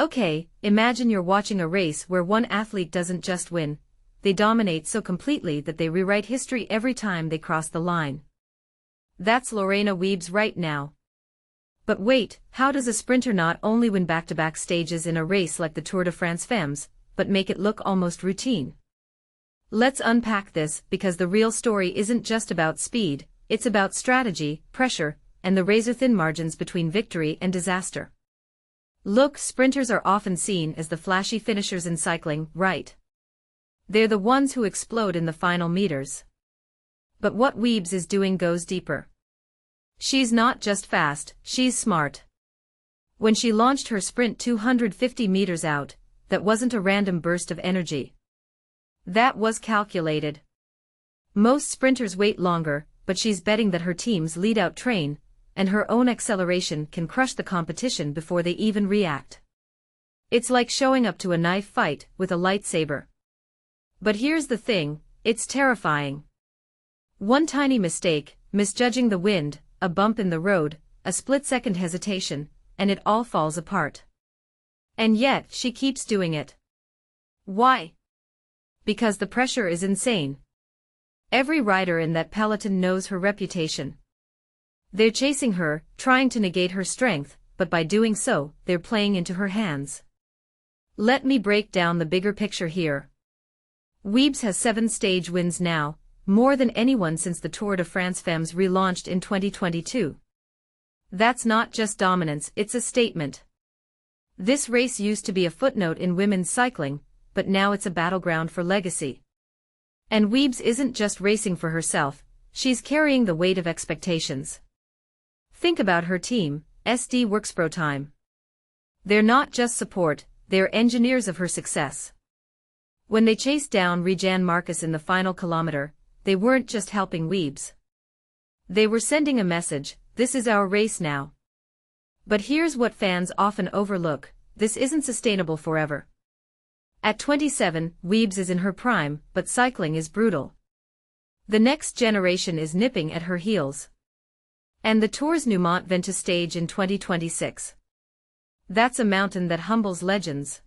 Okay, imagine you're watching a race where one athlete doesn't just win, they dominate so completely that they rewrite history every time they cross the line. That's Lorena Wiebes right now. But wait, how does a sprinter not only win back-to-back stages in a race like the Tour de France Femmes, but make it look almost routine? Let's unpack this, because the real story isn't just about speed, it's about strategy, pressure, and the razor-thin margins between victory and disaster. Look, sprinters are often seen as the flashy finishers in cycling, right? They're the ones who explode in the final meters. But what Wiebes is doing goes deeper. She's not just fast, she's smart. When she launched her sprint 250 meters out, that wasn't a random burst of energy. That was calculated. Most sprinters wait longer, but she's betting that her team's lead-out train, and her own acceleration can crush the competition before they even react. It's like showing up to a knife fight with a lightsaber. But here's the thing, it's terrifying. One tiny mistake, misjudging the wind, a bump in the road, a split-second hesitation, and it all falls apart. And yet, she keeps doing it. Why? Because the pressure is insane. Every rider in that peloton knows her reputation. They're chasing her, trying to negate her strength, but by doing so, they're playing into her hands. Let me break down the bigger picture here. Wiebes has 7 stage wins now, more than anyone since the Tour de France Femmes relaunched in 2022. That's not just dominance, it's a statement. This race used to be a footnote in women's cycling, but now it's a battleground for legacy. And Wiebes isn't just racing for herself, she's carrying the weight of expectations. Think about her team, SD Worx-Protime. They're not just support, they're engineers of her success. When they chased down Riejanne Markus in the final kilometer, they weren't just helping Wiebes. They were sending a message, this is our race now. But here's what fans often overlook, this isn't sustainable forever. At 27, Wiebes is in her prime, but cycling is brutal. The next generation is nipping at her heels. And the Tour's new Mont Ventoux stage in 2026. That's a mountain that humbles legends.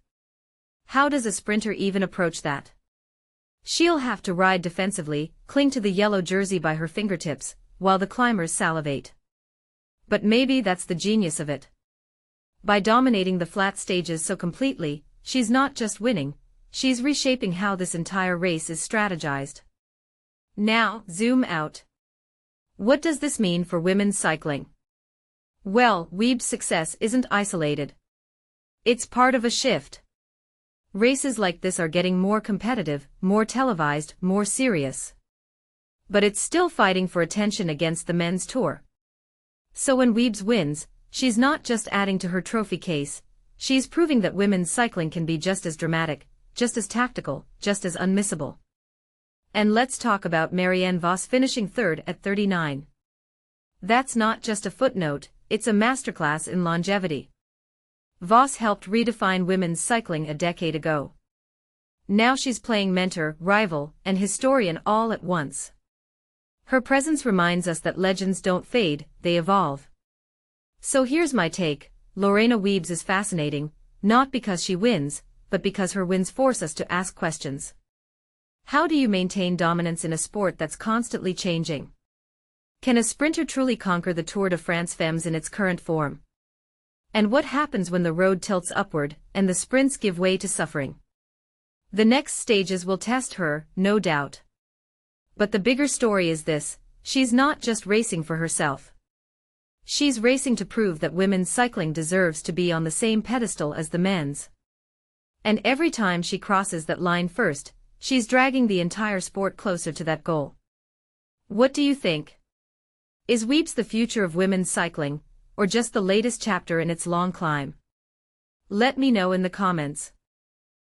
How does a sprinter even approach that? She'll have to ride defensively, cling to the yellow jersey by her fingertips, while the climbers salivate. But maybe that's the genius of it. By dominating the flat stages so completely, she's not just winning, she's reshaping how this entire race is strategized. Now, zoom out. What does this mean for women's cycling? Well, Wiebes' success isn't isolated. It's part of a shift. Races like this are getting more competitive, more televised, more serious. But it's still fighting for attention against the men's tour. So when Wiebes wins, she's not just adding to her trophy case, she's proving that women's cycling can be just as dramatic, just as tactical, just as unmissable. And let's talk about Marianne Vos finishing third at 39. That's not just a footnote, it's a masterclass in longevity. Vos helped redefine women's cycling a decade ago. Now she's playing mentor, rival, and historian all at once. Her presence reminds us that legends don't fade, they evolve. So here's my take, Lorena Wiebes is fascinating, not because she wins, but because her wins force us to ask questions. How do you maintain dominance in a sport that's constantly changing? Can a sprinter truly conquer the Tour de France Femmes in its current form? And what happens when the road tilts upward, and the sprints give way to suffering? The next stages will test her, no doubt. But the bigger story is this, she's not just racing for herself. She's racing to prove that women's cycling deserves to be on the same pedestal as the men's. And every time she crosses that line first, she's dragging the entire sport closer to that goal. What do you think? Is Wiebes the future of women's cycling, or just the latest chapter in its long climb? Let me know in the comments.